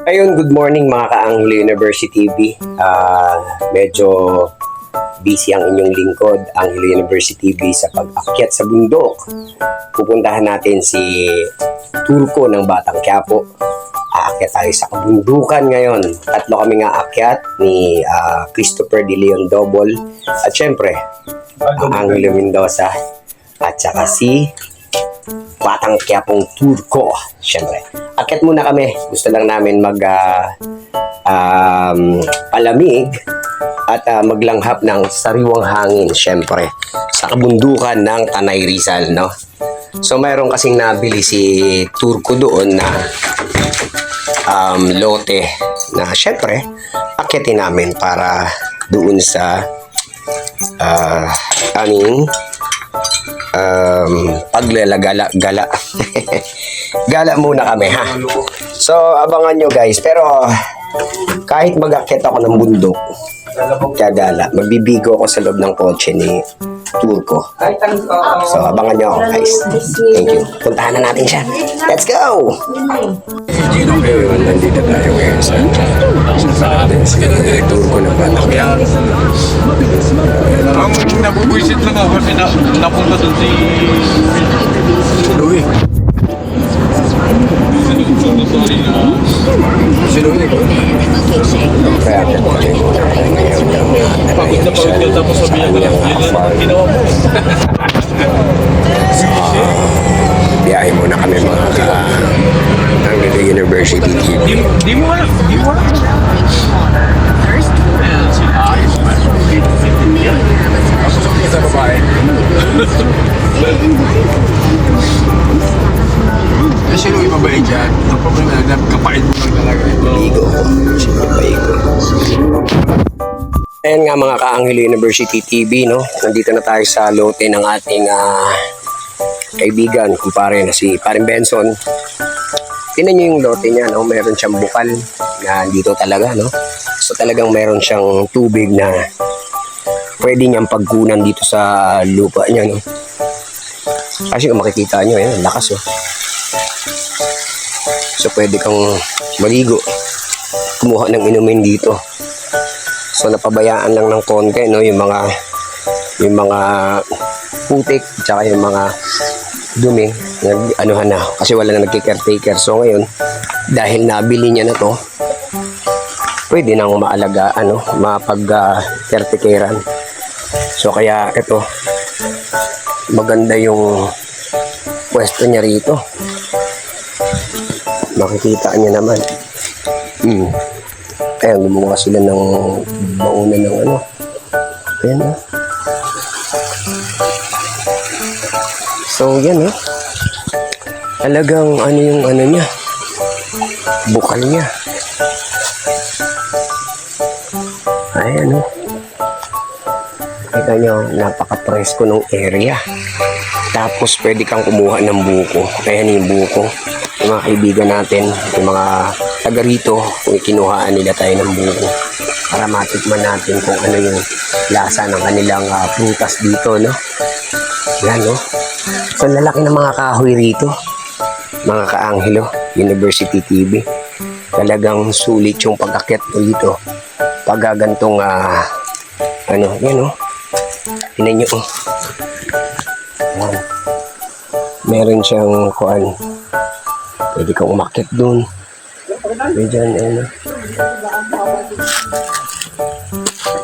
Ayun, good morning mga ka-Anglo University TV. Medyo busy ang inyong lingkod, Anglo University TV, sa pag-akyat sa bundok. Pupuntahan natin si Turco ng Batang Quiapo. Aakyat tayo sa kabundukan ngayon. Tatlo kaming aakyat ni Christopher De Leon Double at syempre, Anglo Mendoza at saka si Batang Quiapong Turco. Siyempre, akyat muna kami. Gusto lang namin palamig at maglanghap ng sariwang hangin, siyempre, sa kabundukan ng Tanay Rizal, no? So, mayroon kasing nabili si Turco doon na lote na siyempre, akyatin namin para doon sa aming paglalagala gala muna kami, ha. So abangan nyo guys, pero kahit mag-akyat ako ng bundok gagala, magbibigo ako sa loob ng kotse ni Turco. So abangan nyo ako guys. Thank you. Puntahan na natin siya. Let's go! Nandito tayo ngayon sa si Turco ng Batang Quiapo. Ang nabubuisit lang ako kasi napunta doon si Louie. Si Louie. Kaya ako ngayon pagod na pagod ka tapos sabihin ka lang ginawa mo. Biyahe muna kami mga Anglo University TV. Di mo alam. Sa babae. Kasi Louie mabait dyan. Ang problema lang, kapait mo lang talaga. Ligo ko. Siyempre paigo. Ayan nga mga ka-Anglo University TV, no? Nandito na tayo sa lote ng ating kaibigan, kumpare na si Paring Benson. Tingnan nyo yung lote niya, no? Meron siyang bukal na dito talaga, no? So talagang meron siyang tubig na pwede niyang pagkunan dito sa lupa niya, no? Kasi kung makikita nyo, ayan, lakas, oh. So pwede kang maligo, kumuha ng inumin dito. So napabayaan lang ng konti, no, yung mga putik tsaka yung mga dumi, anuhan na kasi wala na nagki-caretaker. So ngayon, dahil nabili niya na to, pwede nang maalagaan, no, mapag-caretakeran. So kaya ito, maganda yung pwesto niya rito. Makikita niya naman. Ayan, gumawa sila ng bauna ng ano. Ayan, oh. So, yan, oh. Talagang ano yung ano niya. Bukal niya. Ayan, oh. Kita nyo, napaka-presko ng area. Tapos, pwede kang kumuha ng buko. Ayan yung buko. Yung mga kaibigan natin, yung mga taga rito, kung kinuhaan nila tayo ng buko para matikman natin kung ano yung lasa ng kanilang prutas dito, no? Yan, no? So, lalaki ng mga kahoy rito, mga ka-Anglo University TV. Talagang sulit yung pag-akyat rito pag gantong ano, yan, no? Tingnan nyo, oh. Yan. Meron siyang kuan, pwede kang umakyat dun. Medyo ano.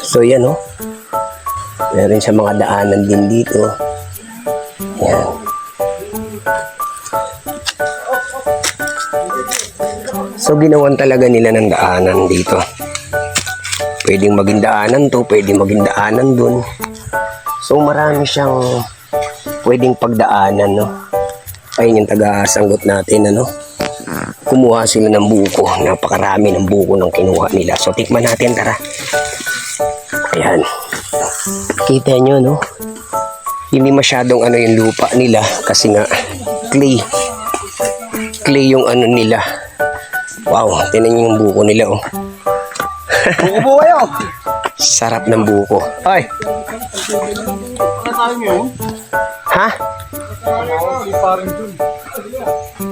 So yan, oh. Meron siya mga daanan din dito. Yan. So ginawan talaga nila ng daanan dito. Pwedeng maging daanan to, pwedeng maging daanan dun. So marami siyang pwedeng pagdaanan, no. Ayun yung taga-sanggot natin, ano. Kumuha sila ng buko. Napakarami ng buko ng kinuha nila. So, tikman natin, tara. Ayan. Kita nyo, no? Hindi masyadong ano yung lupa nila. Kasi nga, clay. Clay yung ano nila. Wow, tinan nyo yung buko nila, oh. Buko kayo! Sarap ng buko. Ay! Ha?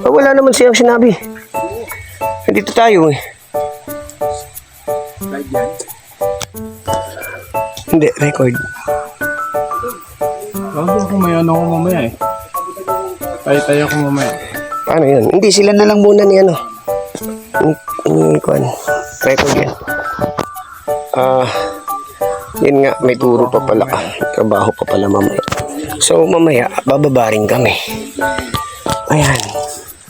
Wala naman siyang sinabi. Nandito tayo, eh. Hindi, record. Bago ako may ano ko mamaya eh. Tay-tay ako mamaya. Paano yun? Hindi, sila na lang muna ni ano. Kuan. Record yan. Yun nga, may turo pa pala. Trabaho pa pala mamaya. So, mamaya, bababa rin kami. Ayan.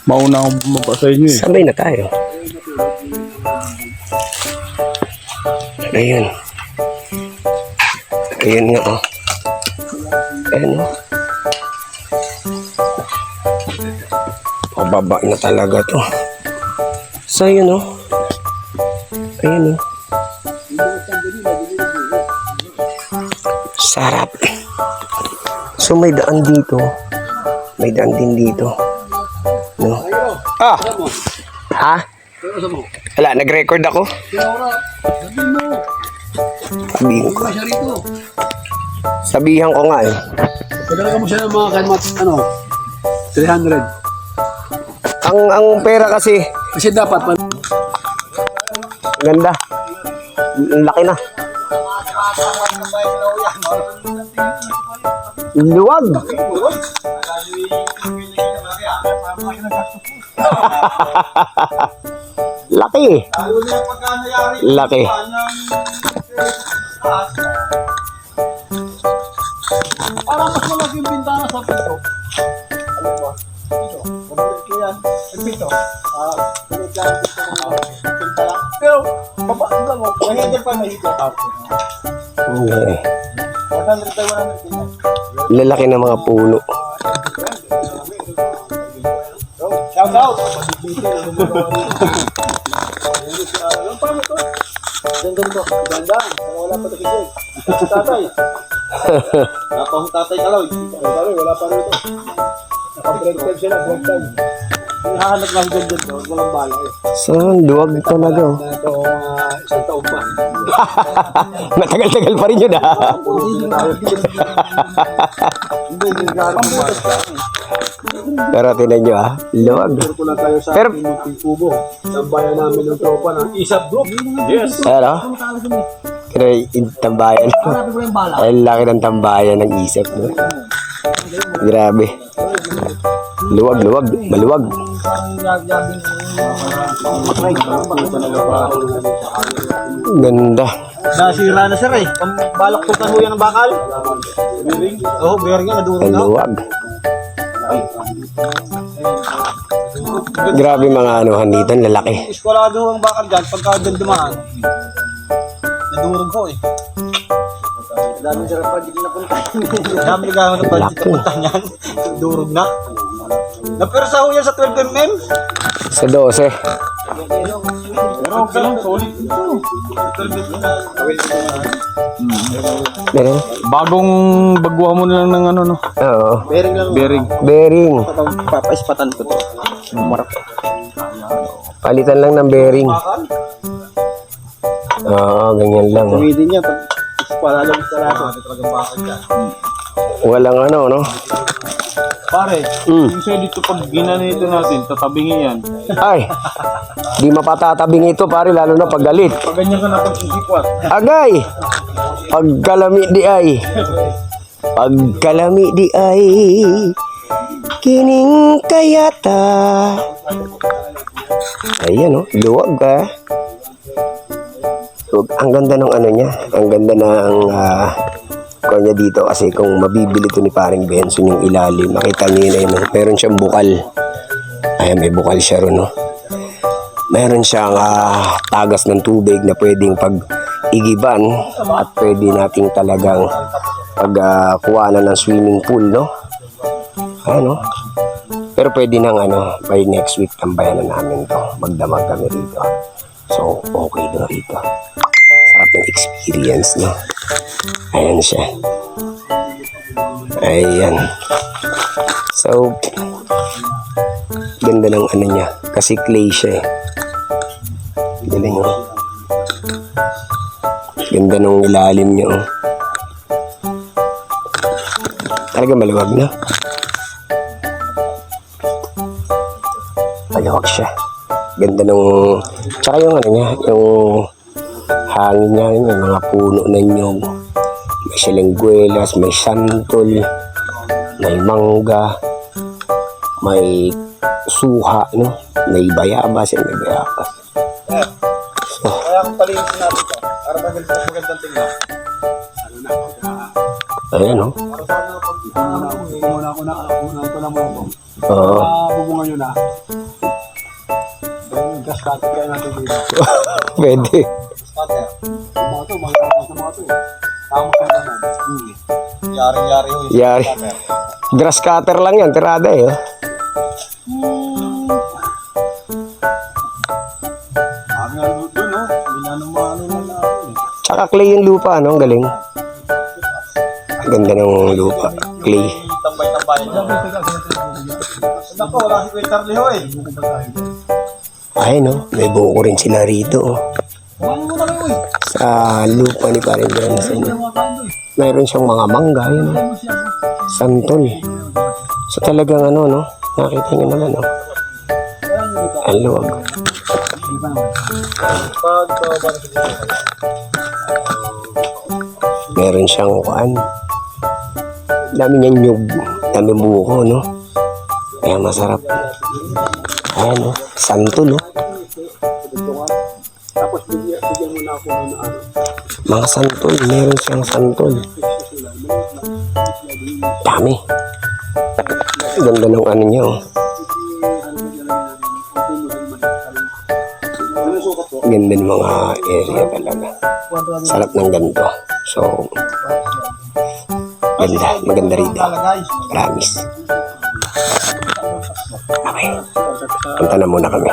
Mauna akong bumaba sa inyo eh. Sabay na tayo. Ayun. Ayun nga, oh. Ayan, oh. Pababa na talaga to. So, ayun, oh. Ayun, oh. Sarap. So, may daan dito. May daan din dito. No? Ah! Ha? Wala, nag-record ako. Sabihin ko. Sabihan ko nga eh. Padala mo siya ng mga kanmat, 300. Ang pera kasi, Kasi dapat, ganda. Ang laki na. Luwag. Laki. Laki. parang mas malaki yung bintana sa pito. Ano ba? Dito. Pabulit ko yan. Ang pito. Pabulit lang dito ng pinta lang. Pero, baba, lang mo. Mahigil pa mahigil. Okay. 100 tayo 100 din yan. Lalaki ng mga puno. Shout out! Yung paano to? Ganda. Wala pa ito kigil. Tatay. Napahong tatay kalaw. Wala pa rin ito. Naka-break time sila. Break time. Hinahanap lang dyan. Walang bala eh. So, luwag talaga. Oh. Ito isang taon pa. Matagal-tagal pa rin yun ah. Hindi gano'n pa. Pero tinan nyo ah, luwag. Pero lang tayo sa Pero- Munting Kubo. Sambayan namin ng tropa ng Isap Group. Yes. Ano? Pero yung tambayan. Ay, laki ng tambayan ng isip. No? Grabe. Luwag. Maluwag. Ganda. Nasira na sir eh. Balak po kan yan ng bakal. Bearing? Oo, bearing yan. Nadurog na. Maluwag. Grabe mga anuhan dito, lalaki. Iskolado ang bakal dyan. Pagka dyan dumaan. Nadurog ko eh. Dami sir ang pwede napunta. Dami gano'n ang pwede napunta niyan. Durog na. Napirsa ho yan sa 12mm. Sa 12. Pero okay lang, solid. 12mm. Meron? Bagong baguhan mo na lang ng ano no. Oo. Bearing lang. Bearing. Bearing. Papaispatan ko to. Marap. Palitan lang ng bearing. Bakal? Oo, ganyan lang. Oh. Tumidin niya. Pag ispalalo sa lahat. Talagang bakal dyan. Walang ano, no? Pare, Mm. yung sa'yo dito pag ginanito natin, tatabingin yan. Ay, di mapatatabing ito pare, lalo na pag galit. Pag ganyan ka na pag-isikwat. Agay! Pagkalami di ay. Pagkalami di ay. Kining kayata. Ayan oh, luwag ah. Luwag. Ang ganda ng ano niya. Ang ganda ng kanya dito kasi kung mabibili to ni paring Benson yung ilalim. Nakita niyo yun no? Meron siyang bukal. Ayan, may bukal siya ron no. Meron siyang tagas ng tubig na pwedeng pag-igiban at pwede nating talagang pagkuhanan ng swimming pool, no? Ano? Pero pwede nang by next week tambayan na namin to. Magdamag kami rito. So, okay doon rito. Sarap ng experience, no? Ayan siya. Ayan. So, ganda ng ano niya. Kasi clay siya eh. Galing oh. Ganda ng ilalim niya oh. Talaga maluwag na. Maluwag siya. Ganda ng... Tsaka yung ano niya, yung hangin niya, may mga puno na nyog. May silingguelas, may santol, may mangga, may suha, no? May bayabas, may bayabas. So, Kaya kung palinisin natin ito, para magandang tingnan. ayan, no? Para sa ano, pag una ko lang mo ito. Oo. Bubungan nyo na. Then, gas cutter kaya natin dito. Pwede. Gas cutter. Mga ito, mga ito. Tama ka naman. Yari-yari ho. Yari. Grass cutter lang yan, tirada eh. Oh. Ang ano doon, no? Minanumano na natin. Tsaka clay yung lupa, no? Ang galing. Ang ganda ng lupa. Clay. Tambay-tambay niya. Nako, wala si Kuya Charlie ho eh. Ay, no? May buko rin sila rito, oh. Ano mo na kayo eh? Sa lupa ni Paring Johnson. Mayroon siyang mga mangga, yun, oh. Santol. So talagang ano, no? Nakita niyo naman, no? Ang luwag. Meron siyang kuan. Dami niyang nyug. Dami buko, no? Kaya masarap. Ayan, no? Santol, no? Tapos bigyan mo na ako ng ano. Mga santol. Meron siyang santol. Dami. Ganda ng ano niya, oh. Ganda ng mga area talaga. Sarap ng ganito. So, ganda. Maganda rito. Promise. Okay. Punta na muna kami.